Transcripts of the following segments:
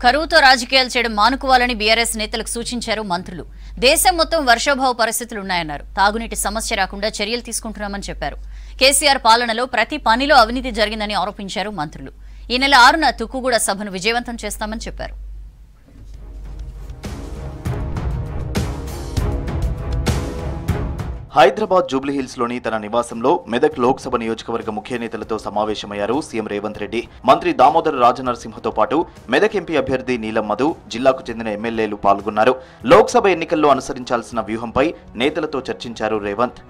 కరువుతో రాజకీయాలు చేయడం మానుకోవాలని బీఆర్ఎస్ నేతలకు సూచించారు మంత్రులు. దేశం మొత్తం వర్షాభావ పరిస్థితులు ఉన్నాయన్నారు. తాగునీటి సమస్య రాకుండా చర్యలు తీసుకుంటున్నామని చెప్పారు. కేసీఆర్ పాలనలో ప్రతి పనిలో అవినీతి జరిగిందని ఆరోపించారు మంత్రులు. ఈ నెల 6న తుక్కుగూడ సభను విజయవంతం చేస్తామని చెప్పారు. హైదరాబాద్ జూబ్లీహిల్స్ లోని తన నివాసంలో మెదక్ లోక్సభ నియోజకవర్గ ముఖ్య నేతలతో సమావేశమయ్యారు సీఎం రేవంత్ రెడ్డి. మంత్రి దామోదర రాజనరసింహతో పాటు మెదక్ ఎంపీ అభ్యర్థి నీలం మధు, జిల్లాకు చెందిన ఎమ్మెల్యేలు పాల్గొన్నారు. లోక్సభ ఎన్నికల్లో అనుసరించాల్సిన వ్యూహంపై నేతలతో చర్చించారు రేవంత్.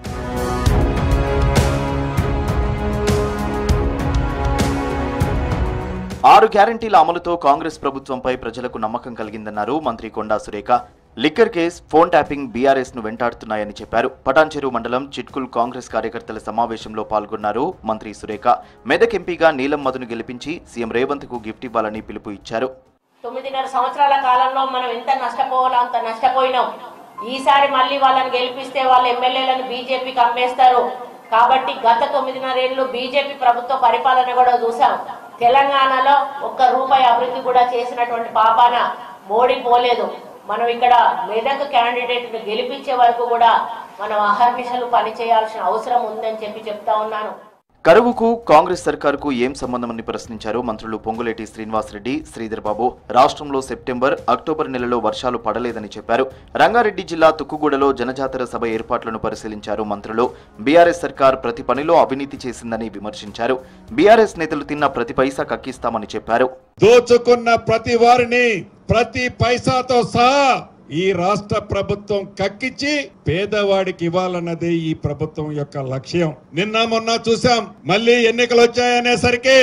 6 గ్యారంటీల అమలుతో కాంగ్రెస్ ప్రభుత్వంపై ప్రజలకు నమ్మకం కలిగిందన్నారు మంత్రి Konda Surekha. Liquor case, phone tapping BRS ను వెంటాడుతున్నాయని చెప్పారు. పటాన్చెరు మండలం చిట్కుల్ కాంగ్రెస్ కార్యకర్తల సమావేశంలో పాల్గొన్నారు మంత్రి సురేఖ. మెదక్ ఎంపీగా నీలం మధును గెలిపించి సీఎం రేవంత్ కు గిఫ్ట్ ఇవ్వాలని పిలుపు ఇచ్చారు. 9.5 సంవత్సరాల కాలంలో మనం ఎంత నష్టపోవాలో అంత నష్టపోయినాం. ఈసారి మళ్ళీ వాళ్ళని గెలిపిస్తే వాళ్ళ ఎమ్మెల్యేలను బీజేపీకి అమ్మేస్తారు. కాబట్టి గత 9.5 ఏళ్లు బీజేపీ ప్రభుత్వ పరిపాలన కూడా చూసాం. తెలంగాణలో ఒక్క రూపాయి అభివృద్ధి కూడా చేసినటువంటి పాపాన మోడీ పోలేదు. మనం ఇక్కడ మెదక్ క్యాండిడేట్ గెలిపించే వరకు కూడా మనం అహర్నిశలు పనిచేయాల్సిన అవసరం ఉందని చెప్తా ఉన్నాను. కరువుకు కాంగ్రెస్ సర్కారుకు ఏం సంబంధమని ప్రశ్నించారు మంత్రులు పొంగులేటి శ్రీనివాసరెడ్డి, శ్రీధర్ బాబు. రాష్ట్రంలో సెప్టెంబర్, అక్టోబర్ నెలలో వర్షాలు పడలేదని చెప్పారు. రంగారెడ్డి జిల్లా తుక్కుగూడలో జనజాతర సభ ఏర్పాట్లను పరిశీలించారు మంత్రులు. బీఆర్ఎస్ సర్కార్ ప్రతి పనిలో అవినీతి చేసిందని విమర్శించారు. బీఆర్ఎస్ నేతలు తిన్న ప్రతి పైసా కక్కిస్తామని చెప్పారు. దోచుకున్న ప్రతి వారిని ప్రతి పైసాతో సహా ఈ రాష్ట్ర ప్రభుత్వం కక్కించి పేదవాడికి ఇవ్వాలన్నదే ఈ ప్రభుత్వం యొక్క లక్ష్యం. నిన్న మొన్న చూసాం, మళ్ళీ ఎన్నికలు వచ్చాయనేసరికి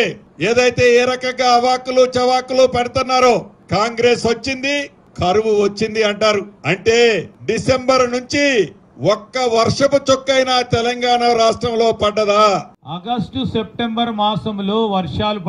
ఏదైతే ఏ రకంగా అవాకులు చవాకులు పెడుతున్నారో, కాంగ్రెస్ వచ్చింది కరువు వచ్చింది అంటారు. అంటే డిసెంబర్ నుంచి ఒక్క వర్షపు చుక్కైనా తెలంగాణ రాష్ట్రంలో పడ్డదా? ఆగస్టు సెప్టెంబర్ మాసంలో వర్షాలు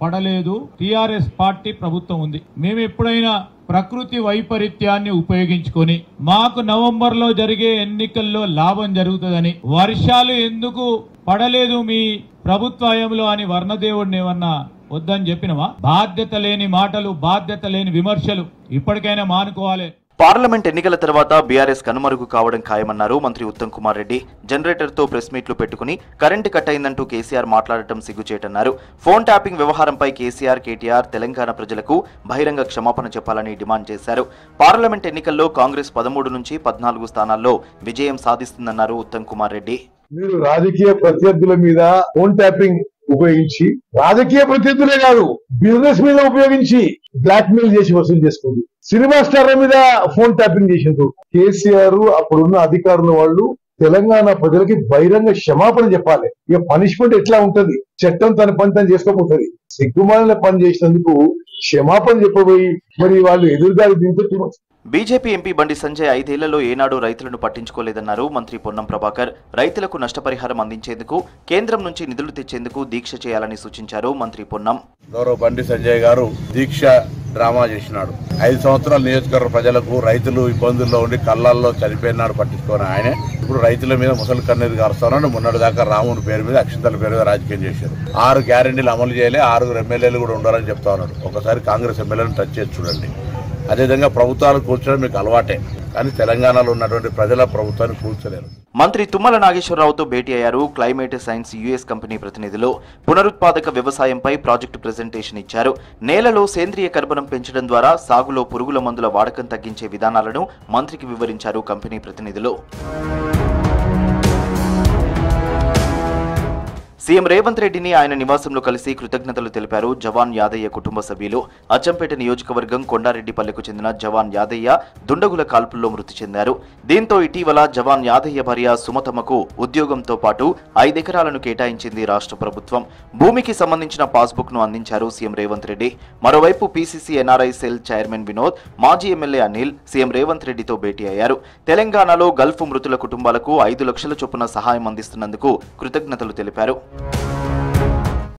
పడలేదు. టిఆర్ఎస్ పార్టీ ప్రభుత్వం ఉంది. మేము ఎప్పుడైనా ప్రకృతి వైపరీత్యాన్ని ఉపయోగించుకొని మాకు నవంబర్లో జరిగే ఎన్నికల్లో లాభం జరుగుతుందని, వర్షాలు ఎందుకు పడలేదు మీ ప్రభుత్వంలో అని వర్ణదేవుడిని ఏమన్నా వద్దని చెప్పినవా? బాధ్యత లేని మాటలు, బాధ్యత లేని విమర్శలు ఇప్పటికైనా మానుకోవాలి. పార్లమెంట్ ఎన్నికల తర్వాత బీఆర్ఎస్ కనుమరుగు కావడం ఖాయమన్నారు మంత్రి ఉత్తమ్ కుమార్ రెడ్డి. జనరేటర్తో ప్రెస్ మీట్లు పెట్టుకుని కరెంటు కట్ అయిందంటూ కేసీఆర్ మాట్లాడటం సిగ్గుచేటన్నారు. ఫోన్ ట్యాపింగ్ వ్యవహారంపై కేసీఆర్, కేటీఆర్ తెలంగాణ ప్రజలకు బహిరంగ క్షమాపణ చెప్పాలని డిమాండ్ చేశారు. పార్లమెంట్ ఎన్నికల్లో కాంగ్రెస్ 13 నుంచి 14 స్థానాల్లో విజయం సాధిస్తుందన్నారు ఉత్తమ్ కుమార్ రెడ్డి. మీరు రాజకీయ ప్రత్యర్థుల మీద ఫోన్ ట్యాపింగ్ ఉపయోగించి, రాజకీయ ప్రత్యర్థులే కాదు బిజినెస్ మీద ఉపయోగించి బ్లాక్ మెయిల్ చేసి వసూలు చేసుకుంది. సినిమా స్టార్ల మీద ఫోన్ ట్యాపింగ్ చేసిండ్రు. కేసీఆర్ అప్పుడున్న అధికారుల వాళ్ళు తెలంగాణ ప్రజలకి బహిరంగ క్షమాపణ చెప్పాలి. ఇక పనిష్మెంట్ ఎట్లా ఉంటది? చట్టం తన పని తను చేసుకోకపోతుంది. సిగ్గుమాలిన పని చేసినందుకు క్షమాపణ చెప్పబోయి మరి వాళ్ళు ఎదురుదారి దీంతో. బీజేపీ ఎంపీ బండి సంజయ్ 5 ఏళ్లలో ఏనాడు రైతులను పట్టించుకోలేదన్నారు మంత్రి పొన్నం ప్రభాకర్. రైతులకు నష్టపరిహారం అందించేందుకు కేంద్రం నుంచి నిధులు తెచ్చేందుకు దీక్ష చేయాలని సూచించారు మంత్రి పొన్నం. గౌరవ బండి సంజయ్ గారు దీక్ష డ్రామా చేసినాడు. 5 సంవత్సరాల నియోజకవర్గ ప్రజలకు రైతులు ఇబ్బందుల్లో ఉండి కళ్ళల్లో చనిపోయినాడు పట్టించుకోని ఆయనే ఇప్పుడు రైతుల మీద ముసలి కన్నీరు గారుస్తున్నాడు. మొన్నటి దాకా రాముని పేరు మీద, అక్షింతల పేరు మీద రాజకీయం చేశారు. 6 గ్యారెంటీలు అమలు చేయలే, 6 ఎమ్మెల్యేలు కూడా ఉండాలని చెప్తా ఉన్నాడు. ఒకసారి కాంగ్రెస్ ఎమ్మెల్యేలను టచ్ చేసి చూడండి. అదేవిధంగా ప్రభుత్వాలు కూర్చోవడం మీకు అలవాటే, కానీ తెలంగాణలో ఉన్నటువంటి ప్రజల ప్రభుత్వాన్ని కూర్చోలేరు. మంత్రి తుమ్మల నాగేశ్వరరావుతో భేటీ అయ్యారు క్లైమేట్ సైన్స్ యుఎస్ కంపెనీ ప్రతినిధులు. పునరుత్పాదక వ్యవసాయంపై ప్రాజెక్టు ప్రెజెంటేషన్ ఇచ్చారు. నేలలో సేంద్రియ కర్బనం పెంచడం ద్వారా సాగులో పురుగుల మందుల వాడకం తగ్గించే విధానాలను మంత్రికి వివరించారు కంపెనీ ప్రతినిధులు. సీఎం రేవంత్ రెడ్డిని ఆయన నివాసంలో కలిసి కృతజ్ఞతలు తెలిపారు జవాన్ యాదయ్య కుటుంబ సభ్యులు. అచ్చంపేట నియోజకవర్గం కొండారెడ్డిపల్లెకు చెందిన జవాన్ యాదయ్య దుండగుల కాల్పుల్లో మృతి చెందారు. దీంతో ఇటీవల జవాన్ యాదయ్య భార్య సుమతమ్మకు ఉద్యోగంతో పాటు 5 ఎకరాలను కేటాయించింది రాష్ట్ర ప్రభుత్వం. భూమికి సంబంధించిన పాస్బుక్ ను అందించారు సీఎం రేవంత్ రెడ్డి. మరోవైపు PCC NRI cell chairman Vinod, మాజీ ఎమ్మెల్యే అనిల్ సీఎం రేవంత్ రెడ్డితో భేటీ అయ్యారు. తెలంగాణలో గల్ఫ్ మృతుల కుటుంబాలకు 5 లక్షల చొప్పున సహాయం అందిస్తున్నందుకు కృతజ్ఞతలు తెలిపారు.